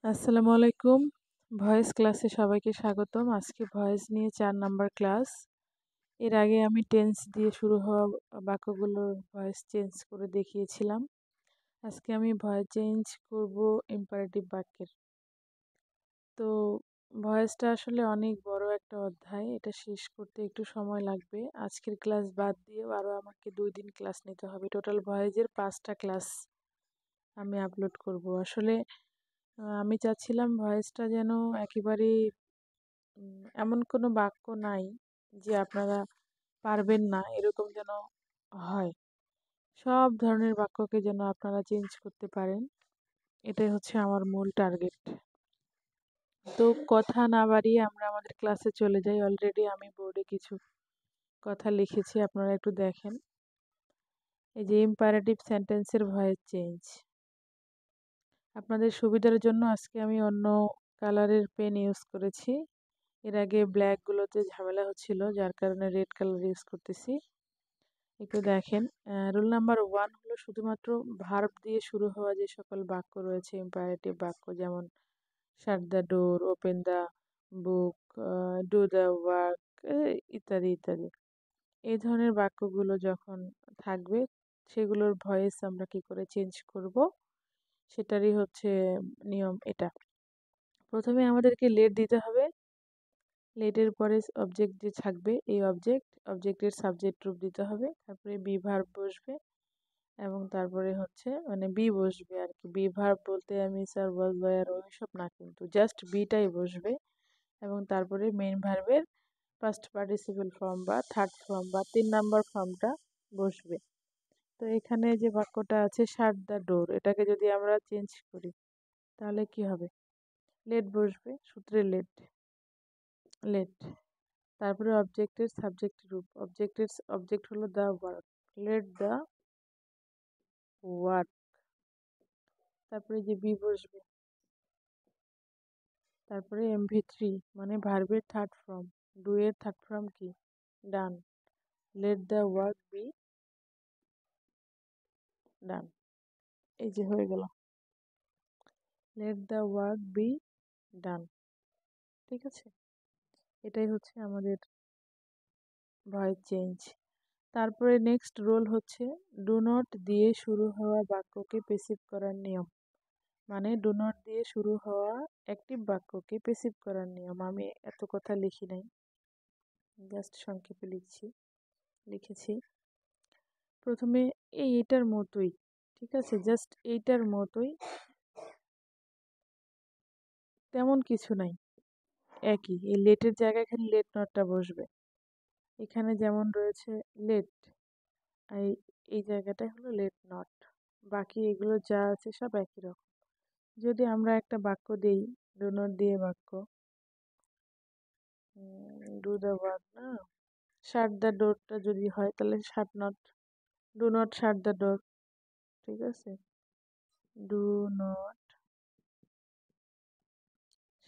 আসসালামু আলাইকুম। ভয়েস ক্লাসে সবাইকে স্বাগতম। আজকে ভয়েস নিয়ে ৪ নাম্বার ক্লাস। এর আগে আমি টেন্স দিয়ে শুরু হওয়া বাক্যগুলোর ভয়েস চেঞ্জ করে দেখিয়েছিলাম। আজকে আমি ভয়েস চেঞ্জ করব ইম্পারেটিভ বাক্যের। তো ভয়েসটা আসলে অনেক বড় একটা অধ্যায়। এটা শেষ করতে একটু সময় লাগবে। আজকের ক্লাস বাদ দিয়েও আরও আমাকে ২ দিন ক্লাস নিতে হবে। টোটাল ভয়েসের ৫টা ক্লাস আমি আপলোড করব। আসলে আমি চাচ্ছিলাম ভয়েসটা যেন একেবারে এমন কোনো বাক্য নাই যে আপনারা পারবেন না এরকম যেন হয়। সব ধরনের বাক্যকে যেন আপনারা চেঞ্জ করতে পারেন। এটাই হচ্ছে আমার মূল টার্গেট। তো কথা না বাড়িয়ে আমরা আমাদের ক্লাসে চলে যাই। অলরেডি আমি বোর্ডে কিছু কথা লিখেছি, আপনারা একটু দেখেন। এই যে ইম্পারেটিভ সেন্টেন্সের ভয়েস চেঞ্জ। আপনাদের সুবিধার জন্য আজকে আমি অন্য কালারের পেন ইউজ করেছি। এর আগে ব্ল্যাকগুলোতে ঝামেলা হচ্ছিল, যার কারণে রেড কালার ইউজ করতেছি। একটু দেখেন, রুল নাম্বার 1 হলো শুধুমাত্র ভার্ব দিয়ে শুরু হওয়া যে সকল বাক্য রয়েছে ইম্পারেটিভ বাক্য, যেমন শাট the door, open the book, do the work ইত্যাদি ইত্যাদি। এই ধরনের বাক্যগুলো যখন থাকবে সেগুলোর ভয়েস আমরা কি করে চেঞ্জ করব সেটারই হচ্ছে নিয়ম এটা। প্রথমে আমাদেরকে লেট দিতে হবে। লেটের পরে অবজেক্ট যে থাকবে এই অবজেক্টের সাবজেক্ট রূপ দিতে হবে, তারপরে বি ভার্ব বসবে এবং তারপরে হচ্ছে বি বসবে আর কি। বি ভার্ব বলতে আমি স্যার ওয়াজ ওয়্যার ওইসব না, কিন্তু জাস্ট বিটাই বসবে এবং তারপরে মেইন ভার্বের ফার্স্ট পার্টিসিপেল ফর্ম বা থার্ড ফর্ম বা 3 নাম্বার ফর্মটা বসবে। তো এখানে যে বাক্যটা আছে শাট দ্য ডোর, এটাকে যদি আমরা চেঞ্জ করি তাহলে কি হবে? লেট বসবে, সূত্রে লেট। তারপরে অবজেক্টের সাবজেক্ট রূপ, অবজেক্ট হলো the work, let the work. তারপরে যে বি বসবে, তারপরে MV3 মানে ভার্বের থার্ড ফর্ম, ডু এর থার্ড ফর্ম কি? Done. Let the work be done. এই যে হয়ে গেল, let the work be done. ঠিক আছে, এটাই হচ্ছে আমাদের ভয়েস চেঞ্জ। তারপরে নেক্সট রোল হচ্ছে ডু নট দিয়ে শুরু হওয়া বাক্যকে পেসিভ করার নিয়ম। মানে ডু নট দিয়ে শুরু হওয়া অ্যাক্টিভ বাক্যকে পেসিভ করার নিয়ম। আমি এত কথা লিখি নাই, জাস্ট সংক্ষেপে লিখেছি। প্রথমে এইটার মতোই, ঠিক আছে, জাস্ট এইটার মতোই, তেমন কিছু নাই, একই। এই লেটের জায়গায় খালি লেট নটটা বসবে। এখানে যেমন রয়েছে লেট, এই এই জায়গাটায় হলো লেট নট। বাকি এগুলো যা আছে সব একই রকম। যদি আমরা একটা বাক্য দেই ডু নট দিয়ে বাক্য, ডু দ্য ওয়ার্ক না, শাট দ্য ডোরটা যদি হয় তাহলে shut not, do not shut the door. ঠিক আছে, do not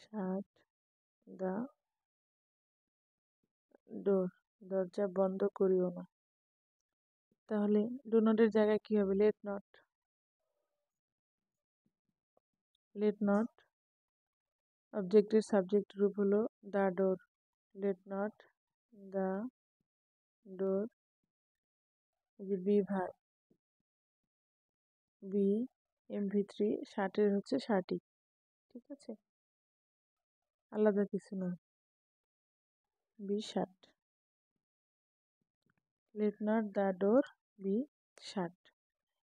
shut the door, দরজা বন্ধ করিও না। তাহলে ডু নটের জায়গায় কি হবে? Let not. অবজেক্টের সাবজেক্ট রূপ হলো the door, let not the door. যে বি ভার্ব, বি MV3, শার্টের হচ্ছে শার্টি। ঠিক আছে, আলাদা কিছু না, be shut. Let not the door be shut.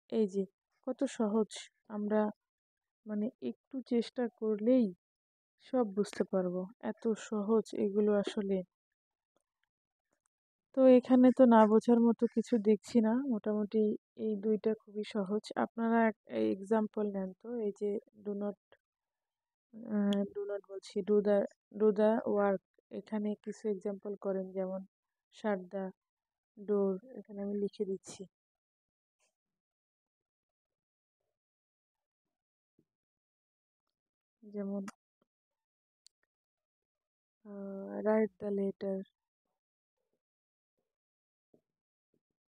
এই যে কত সহজ, আমরা একটু চেষ্টা করলেই সব বুঝতে পারবো, এত সহজ এগুলো আসলে। তো এখানে তো না বোঝার মতো কিছু দেখছি না, মোটামুটি এই দুইটা খুবই সহজ। আপনারা এক্সাম্পল নেন তো, এই যে ডু নট, বলছি ডু দ্য ওয়ার্ক, এখানে কিছু এক্সাম্পল করেন, যেমন শাট দ্য ডোর, এখানে আমি লিখে দিচ্ছি। যেমন write the letter,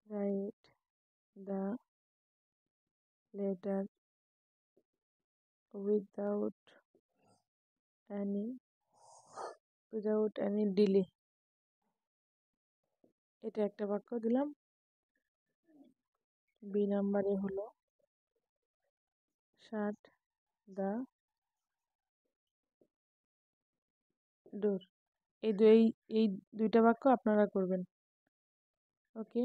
write the letter without any without any delay, এটা একটা বাক্য দিলাম। বি নাম্বারে হলো শাট দ্য ডোর। এই দুইটা বাক্য আপনারা করবেন। ওকে,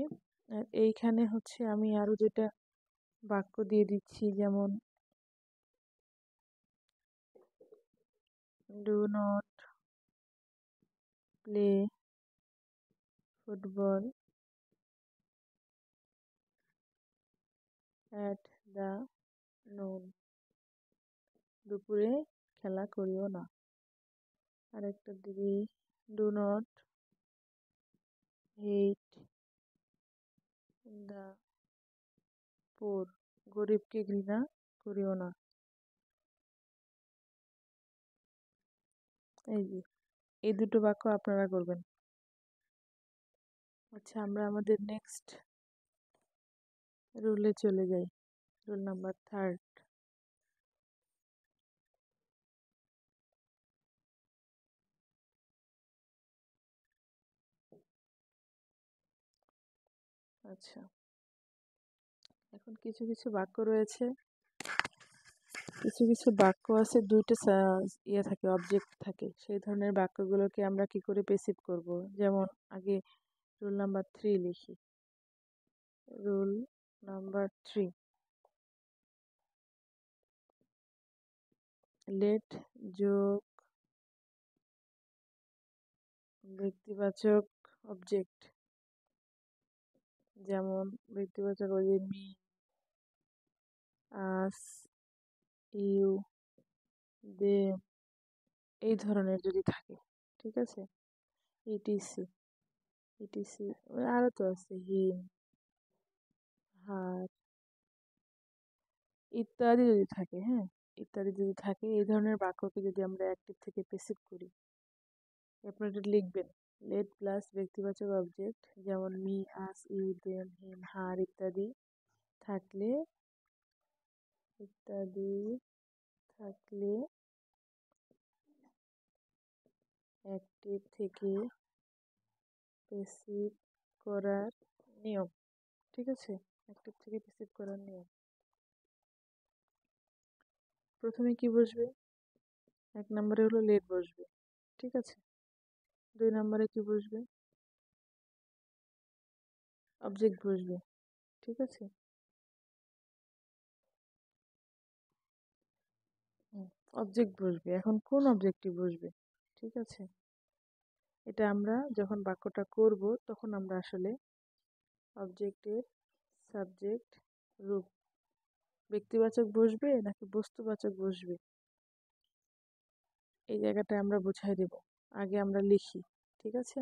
আর এইখানে হচ্ছে আমি আরো দুইটা বাক্য দিয়ে দিচ্ছি, যেমন do not play football at the নুন, দুপুরে খেলা করিও না। আরেকটা দিবি do not hate the poor, গরিবকে ঘৃণা করিও না। এই যে এই দুটো বাক্য আপনারা করবেন। আচ্ছা, আমরা আমাদের নেক্সট রুলে চলে যাই। Rule number 3। আচ্ছা, এখন কিছু কিছু বাক্য রয়েছে, কিছু কিছু বাক্য আছে দুইটা ইয়ে থাকে, অবজেক্ট থাকে। সেই ধরনের বাক্যগুলোকে আমরা কি করে পেসিভ করব? যেমন আগে রুল নাম্বার 3 লিখি। রুল নাম্বার 3, লেট যোগ ব্যক্তিবাচক অবজেক্ট, যেমন ব্যক্তিবাচক ওই যে মি, আস, ইউ, দেম, এই ধরনের যদি থাকে, ঠিক আছে। ইটিসি, ইটিসি আরো তো আছে, হিম, হার ইত্যাদি যদি থাকে, হ্যাঁ, ইত্যাদি যদি থাকে, এই ধরনের বাক্যকে যদি আমরা অ্যাক্টিভ থেকে প্যাসিভ করি, আপনারা এটা লিখবেন। লেট প্লাস ব্যক্তিবাচক অবজেক্ট, যেমন মি, আস, ইউ, দেম, হিম, হার ইত্যাদি থাকলে, ইত্যাদি থাকলে অ্যাক্টিভ থেকে প্যাসিভ করার নিয়ম, ঠিক আছে। অ্যাক্টিভ থেকে প্যাসিভ করার নিয়ম, প্রথমে কি বসবে? 1 নম্বরে হলো লেট বসবে, ঠিক আছে। 2 নম্বরে কি বসবে? অবজেক্ট বসবে, ঠিক আছে। অবজেক্ট বসবে। এখন কোন অবজেক্টটি বসবে, ঠিক আছে। এটা আমরা যখন বাক্যটা করব তখন আমরা আসলে অবজেক্টের সাবজেক্ট রূপ, ব্যক্তিবাচক বসবে নাকি বস্তুবাচক বসবে, এই জায়গাটা আমরা বুঝাই দেব। আগে আমরা লিখি, ঠিক আছে।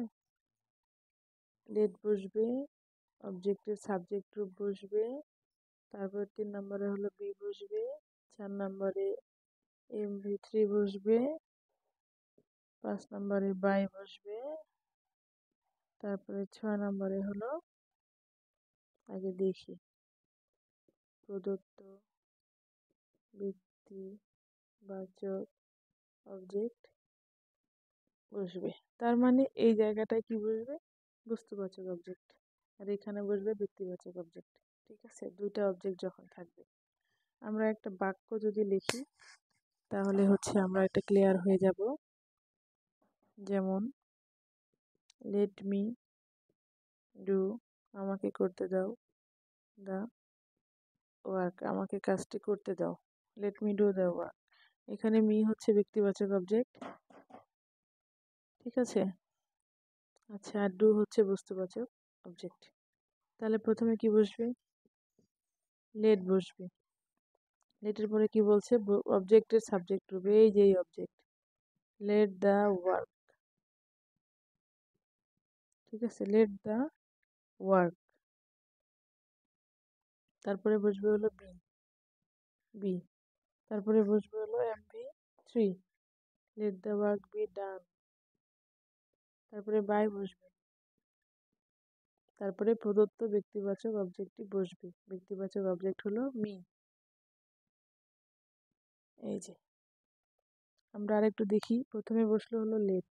লেট বসবে, অবজেক্টের সাবজেক্ট রূপ বসবে, তারপর 3 নম্বরে হলো বি বসবে, 4 নম্বরে MV3 বসবে, 5 নম্বরে বাই বসবে, তারপরে 6 নম্বরে হলো, আগে দেখি, প্রদত্ত ব্যক্তিবাচক অবজেক্ট বসবে। তার মানে এই জায়গাটায় কি বসবে? বস্তুবাচক অবজেক্ট, আর এখানে বসবে ব্যক্তিবাচক অবজেক্ট, ঠিক আছে। দুইটা অবজেক্ট যখন থাকবে, আমরা একটা বাক্য যদি লিখি তাহলে হচ্ছে আমরা এটা ক্লিয়ার হয়ে যাব। যেমন লেট মি ডু, আমাকে করতে দাও, দা ওয়ার্ক, আমাকে কাজটি করতে দাও। Let me do the work, এখানে মি হচ্ছে ব্যক্তিবাচক অবজেক্ট, ঠিক আছে। আচ্ছা, আর ডু হচ্ছে বস্তুবাচক অবজেক্ট। তাহলে প্রথমে কি বসবে? লেট বসবে। লেটের পরে কি বলছে? অবজেক্টের সাবজেক্ট রূপে, এই যে অবজেক্ট, লেট দ্য ওয়ার্ক, ঠিক আছে। লেট দ্য ওয়ার্ক, তারপরে বসবে হলো বি, বি, তারপরে বসবে হলো MV3, late the work be ডান, তারপরে বাই বসবে, তারপরে প্রদত্ত ব্যক্তিবাচক অবজেক্টটি বসবে। ব্যক্তিবাচক অবজেক্ট হলো মি, এই যে আমরা আরেকটু দেখি। প্রথমে বসলো হলো লেট,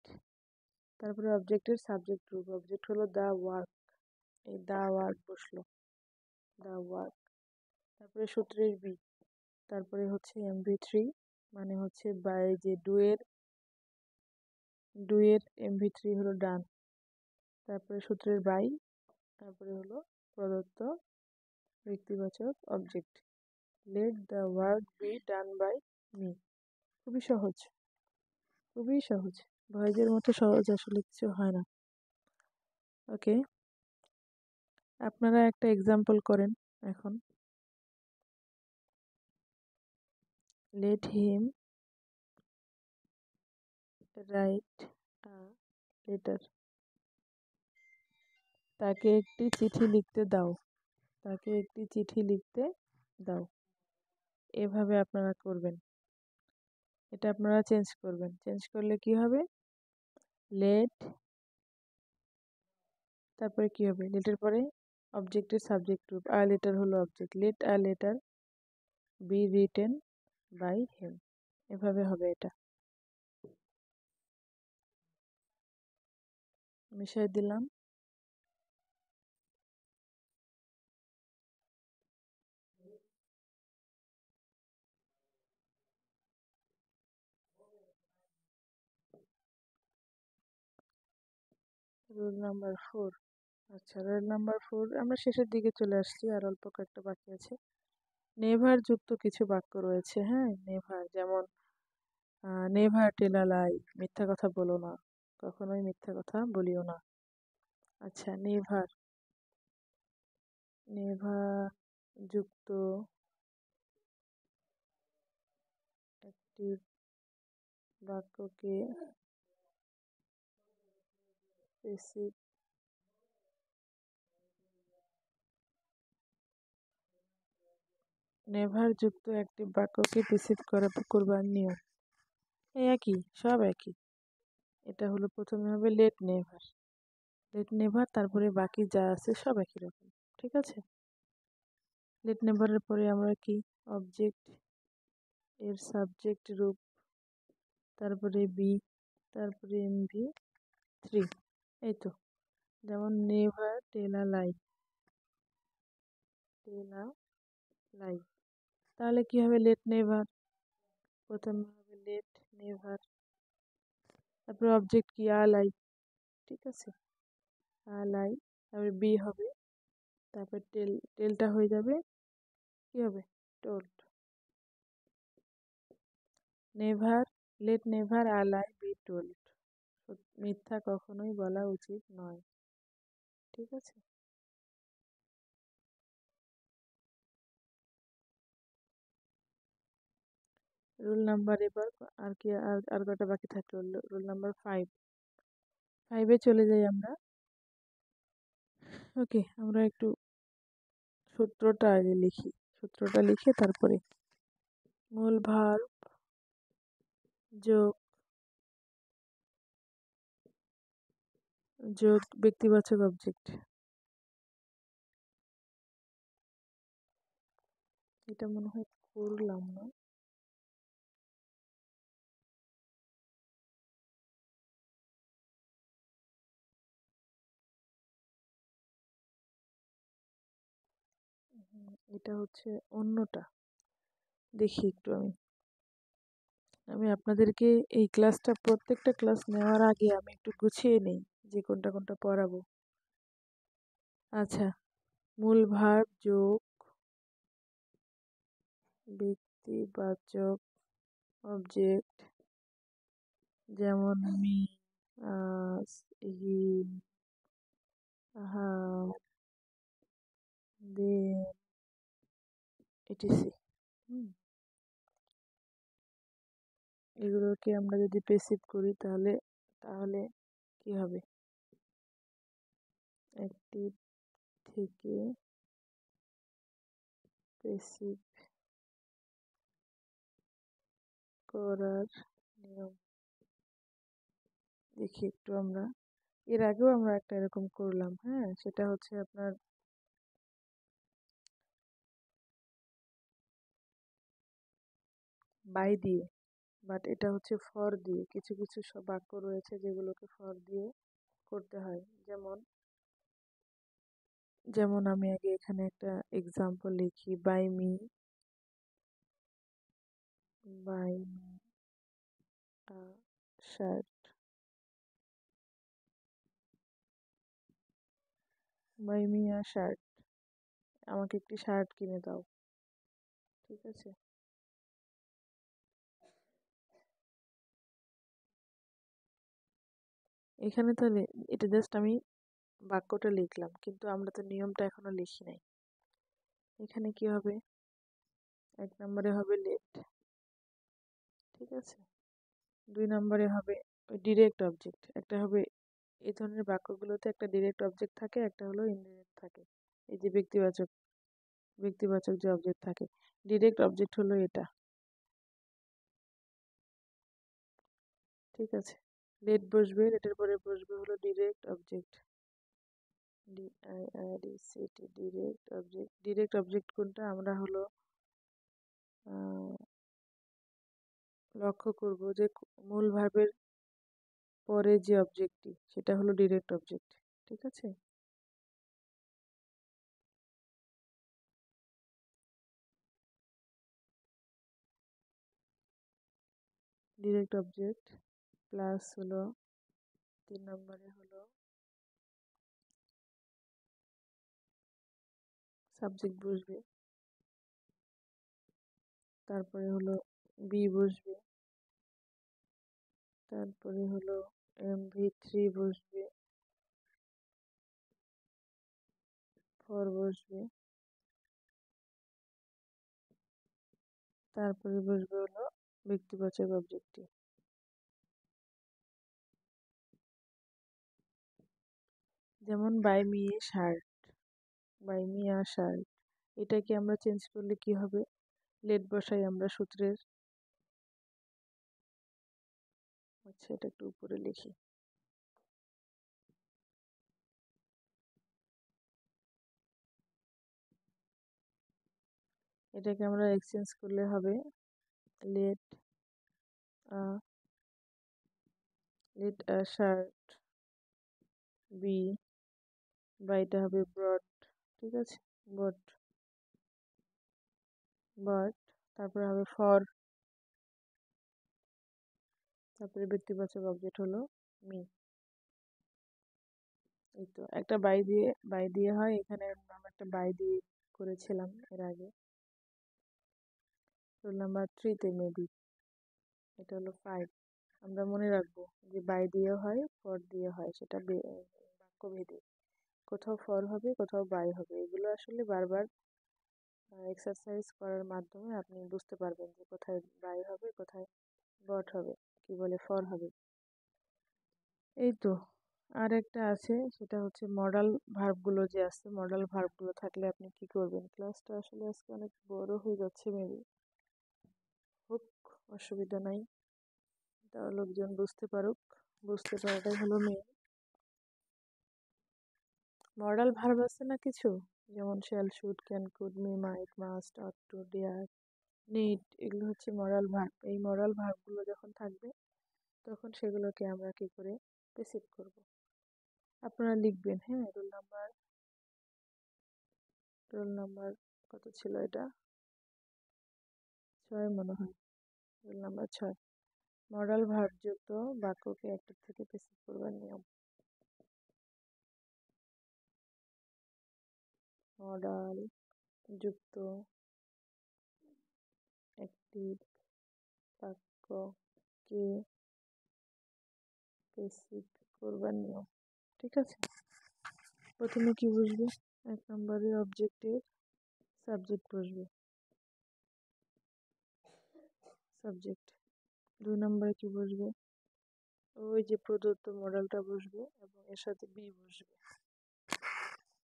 তারপরে অবজেক্টের সাবজেক্ট গ্রুপ, অবজেক্ট হলো দ্য ওয়ার্ক, এই দ্য ওয়ার্ক বসলো, দ্য ওয়ার্ক। তারপরে সূত্রের বি, তারপরে হচ্ছে MV3, মানে হচ্ছে বাই যে ডুয়ের MV3 হলো ডান, তারপরে সূত্রের বাই, তারপরে হলো প্রদত্ত ব্যক্তিবাচক object, let the work be done by me. খুবই সহজ, খুবই সহজ, ভয়েজের মতো সহজ আসলে কিছু হয় না। ওকে, আপনারা একটা এক্সাম্পল করেন এখন। Let him write a letter, তাকে একটি চিঠি লিখতে দাও, তাকে একটি চিঠি লিখতে দাও। এভাবে আপনারা করবেন, এটা আপনারা চেঞ্জ করবেন। চেঞ্জ করলে কি হবে, লেট, তারপরে কি হবে, লেটের পরে অবজেক্টের সাবজেক্ট গ্রুপ, আ লেটার হলো object, let a letter be written by him. এভাবে হবে এটা। মিশাই দিলাম। Rule number 4। আচ্ছা, রুল নাম্বার 4 আমরা শেষের দিকে চলে আসছি, আর অল্প কয়েকটা বাকি আছে। নেভার যুক্ত কিছু বাক্য রয়েছে, হ্যাঁ, নেভার, যেমন নেভার টেল আ লাই, মিথ্যা কথা বলো না, কখনোই মিথ্যা কথা বলিও না। আচ্ছা, নেভার, নেভার যুক্ত একটি বাক্যকে পেসিভ নেভার যুক্ত একটি বাক্যকে পেসিভ করবার নিয়ম এই একই, সব একই। এটা হলো প্রথমে হবে লেট নেভার, লেট নেভার, তারপরে বাকি যা আছে সব একই রকম, ঠিক আছে। লেট নেভারের পরে আমরা কি, অবজেক্ট এর সাবজেক্ট রূপ, তারপরে বি, তারপরে MV3, এই তো। যেমন নেভার টেল আ লাই, টেল আ লাই, তাহলে কি হবে, লেট নেভার, প্রথমে হবে লেট নেভার, তারপরে অবজেক্ট কি, আ লাই, ঠিক আছে, আ লাই, তারপরে বি হবে, তারপর টেলটা হয়ে যাবে, কি হবে, told. Never, late never a lie be told, মিথ্যা কখনোই বলা উচিত নয়, ঠিক আছে। রুল নাম্বার, এবার আর কি, আর কটা বাকি থাকলো, রুল নাম্বার 5 চলে যাই আমরা। ওকে, আমরা একটু সূত্রটা আগে লিখি, সূত্রটা লিখে তারপরে মূল ভার্ব যোগ যোগ ব্যক্তিবাচক অবজেক্ট, এটা মনে হয় করলাম না। এটা হচ্ছে অন্যটা, দেখি একটু আমি আমি আপনাদেরকে এই ক্লাসটা, প্রত্যেকটা ক্লাস নেওয়ার আগে আমি একটু গুছিয়ে নেই যে কোনটা কোনটা পড়াবো। আচ্ছা, মূল ভার্ব যোগ ব্যক্তিবাচক অবজেক্ট, যেমন মি, আস, হি, হার, দেম, etc। এগুলোকে আমরা যদি পেসিভ করি তাহলে তাহলে কি হবে, একটি থেকে পেসিভ করার নিয়ম, দেখি একটু আমরা, এর আগেও আমরা একটা এরকম করলাম, হ্যাঁ, সেটা হচ্ছে আপনার বাই দিয়ে, বাট এটা হচ্ছে ফর দিয়ে। কিছু কিছু সব বাক্য রয়েছে যেগুলোকে ফর দিয়ে করতে হয়। যেমন যেমন আমি আগে এখানে একটা এক্সাম্পল লিখি, buy me shirt, buy me a shirt, আমাকে একটি শার্ট কিনে দাও। ঠিক আছে, এখানে তো এটা জাস্ট আমি বাক্যটা লিখলাম, কিন্তু আমরা তো নিয়মটা এখনো লিখি নাই। এখানে কি হবে, 1 নম্বরে হবে লেট, ঠিক আছে। 2 নম্বরে হবে ডিরেক্ট অবজেক্ট। একটা হবে, এই ধরনের বাক্যগুলোতে একটা ডিরেক্ট অবজেক্ট থাকে, একটা হলো ইনডিরেক্ট থাকে। এই যে ব্যক্তিবাচক ব্যক্তিবাচক যে অবজেক্ট থাকে, ডিরেক্ট অবজেক্ট হলো এটা, ঠিক আছে। লেট বসবে, লেটের পরে বসবে হলো direct object, DIRECT, direct object. Direct object কোনটা, আমরা হলো লক্ষ্য করব যে মূল ভার্বের পরে যে অবজেক্টটি, সেটা হলো ডিরেক্ট অবজেক্ট, ঠিক আছে। ডিরেক্ট অবজেক্ট প্লাস হলো 3 নম্বরে হলো সাবজেক্ট বসবে, তারপরে হলো বি বসবে, তারপরে হলো MV3 বসবে, ফর বসবে, তারপরে বসবে হলো ব্যক্তিবাচক অবজেক্টটি। যেমন বাই মি আ শার্ট, এটাকে আমরা চেঞ্জ করলে কি হবে, লেট বসাই আমরা সূত্রের। আচ্ছা, এটা একটু উপরে লিখি। এটাকে আমরা এক্সচেঞ্জ করলে হবে লেট শার্ট বি, বা এটা হবে ব্রড, ঠিক আছে, বট, বাট, তারপরে হবে ফর, তারপরে ব্যক্তিবাচক অবজেক্ট হলো মি। এই তো একটা বাই দিয়ে হয়, এখানে আমরা একটা বাই দিয়ে করেছিলাম এর আগে রোল নাম্বার 3-তে মেবি, এটা হলো 5। আমরা মনে রাখবো যে বাই দিয়ে হয়, ফর দিয়ে হয়, সেটা বাক্য ভেদে, কোথাও ফর হবে, কোথাও বাই হবে। এগুলো আসলে বারবার এক্সারসাইজ করার মাধ্যমে আপনি বুঝতে পারবেন যে কোথায় বাই হবে, কোথায় বট হবে, কি বলে ফর হবে। এই তো, আর একটা আছে, সেটা হচ্ছে মডাল ভার্বগুলো যে আছে, মডাল ভার্বগুলো থাকলে আপনি কি করবেন। ক্লাসটা আসলে আজকে অনেক বড় হয়ে যাচ্ছে, মেবি হোক, অসুবিধা নাই, তাও লোকজন বুঝতে পারুক, বুঝতে পারাটাই হলো মেন। মডাল ভার্ব আছে না কিছু, যেমন shall, should, can, could, may, might, must, ought to, dare, need, এগুলো হচ্ছে মডাল ভার্ব। এই মডাল ভার্বগুলো যখন থাকবে, তখন সেগুলোকে আমরা কি করে প্রেসিভ করব। আপনারা লিখবেন, হ্যাঁ, রোল নাম্বার কত ছিল এটা, 6 মনে হয়, রোল নাম্বার 6। মডাল ভার্ব যুক্ত বাক্যকে একটার থেকে প্রেসিভ করবার নিয়ম। মডাল যুক্ত একটি বাক্যকে প্রেসিভ করবার নিয়ম, ঠিক আছে। প্রথমে কি বুঝবে, 1 নম্বরে অবজেক্টের সাবজেক্ট বসবে, সাবজেক্ট। 2 নম্বরে কি বসবে, ওই যে প্রদত্ত মডেলটা বসবে এবং এর সাথে বি বসবে।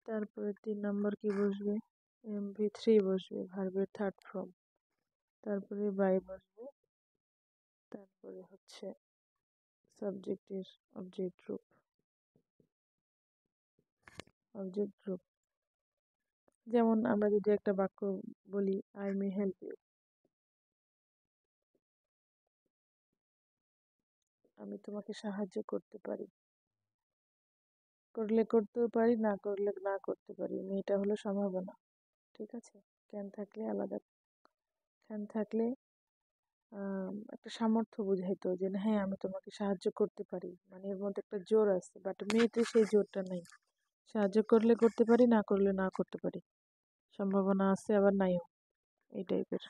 তারপরে 3 নম্বর কি বসবে, MV3 বসবে, ভার্বের থার্ড ফর্ম। তারপরে বাই বসবে, তারপরে হচ্ছে সাবজেক্টের অবজেক্ট গ্রুপ। যেমন আমরা যদি একটা বাক্য বলি, আই মে হেল্প ইউ, আমি তোমাকে সাহায্য করতে পারি, করলে করতেও পারি, না করলে না করতে পারি। এটা হলো সম্ভাবনা। ঠিক আছে, ক্যান থাকলে আলাদা, ক্যান থাকলে একটা সামর্থ্য বোঝাইতো যে হ্যাঁ আমি তোমাকে সাহায্য করতে পারি, মানে এর মধ্যে একটা জোর আছে। বাট মেয়েতে সেই জোরটা নেই। সাহায্য করলে করতে পারি, না করলে না করতে পারি, সম্ভাবনা আছে আবার নাইও, এই টাইপের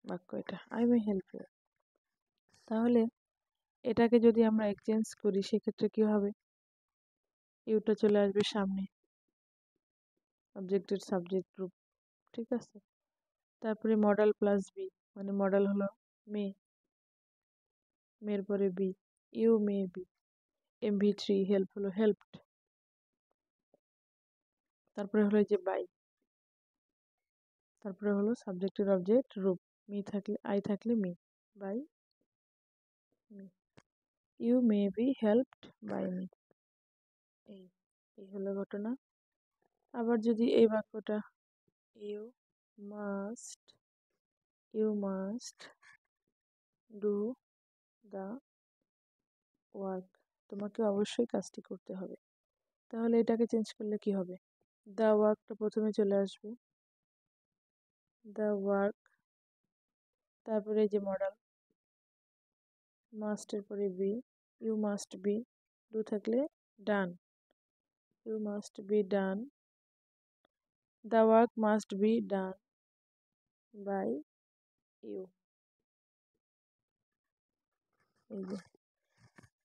বাক্য এটা। I may help you. তাহলে এটাকে যদি আমরা এক্সচেঞ্জ করি সেক্ষেত্রে কি হবে? ইউটা চলে আসবে সামনে, অবজেক্টের সাবজেক্ট গ্রুপ। ঠিক আছে, তারপরে মডেল প্লাস বি, মানে মডেল হলো মে, মের পরে be, you may be. MV3 help হলো হেল্পড। তারপরে হলো যে বাই, তারপরে হলো সাবজেক্টের অবজেক্ট রূপ, মি থাকলে আই থাকলে me, by me. You may be helped by me. এই এই হলো ঘটনা। আবার যদি এই বাক্যটা you must, you must do the work, তোমাকে অবশ্যই কাজটি করতে হবে। তাহলে এটাকে চেঞ্জ করলে কি হবে? দ্য ওয়ার্কটা প্রথমে চলে আসবে, দ্য ওয়ার্ক। তারপরে এই যে মডেল, মাস্টের পরে be, you must be, do থাকলে done, you must be done, the work must be done by you. এই যে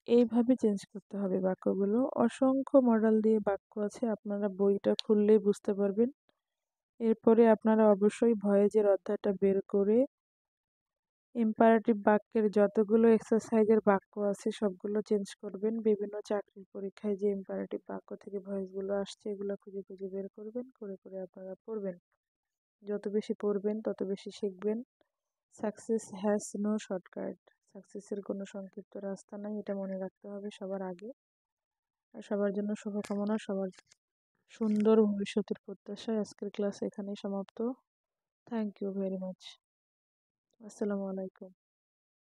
এইভাবে চেঞ্জ করতে হবে বাক্যগুলো। অসংখ্য মডেল দিয়ে বাক্য আছে, আপনারা বইটা খুললেই বুঝতে পারবেন। এরপরে আপনারা অবশ্যই ভয়েজের অধ্যায়টা বের করে ইম্পারেটিভ বাক্যের যতগুলো এক্সারসাইজের বাক্য আছে সবগুলো চেঞ্জ করবেন। বিভিন্ন চাকরির পরীক্ষায় যে ইম্পারেটিভ বাক্য থেকে ভয়েসগুলো আসছে এগুলো খুঁজে খুঁজে বের করবেন, করে করে আপনারা পড়বেন। যত বেশি পড়বেন তত বেশি শিখবেন। সাকসেস হ্যাজ নো শর্টকাট, সাকসেসের কোনো সংক্ষিপ্ত রাস্তা নাই, এটা মনে রাখতে হবে সবার আগে। আর সবার জন্য শুভকামনা, সবার সুন্দর ভবিষ্যতের প্রত্যাশায় আজকের ক্লাস এখানেই সমাপ্ত। Thank you very much. আসসালামু আলাইকুম।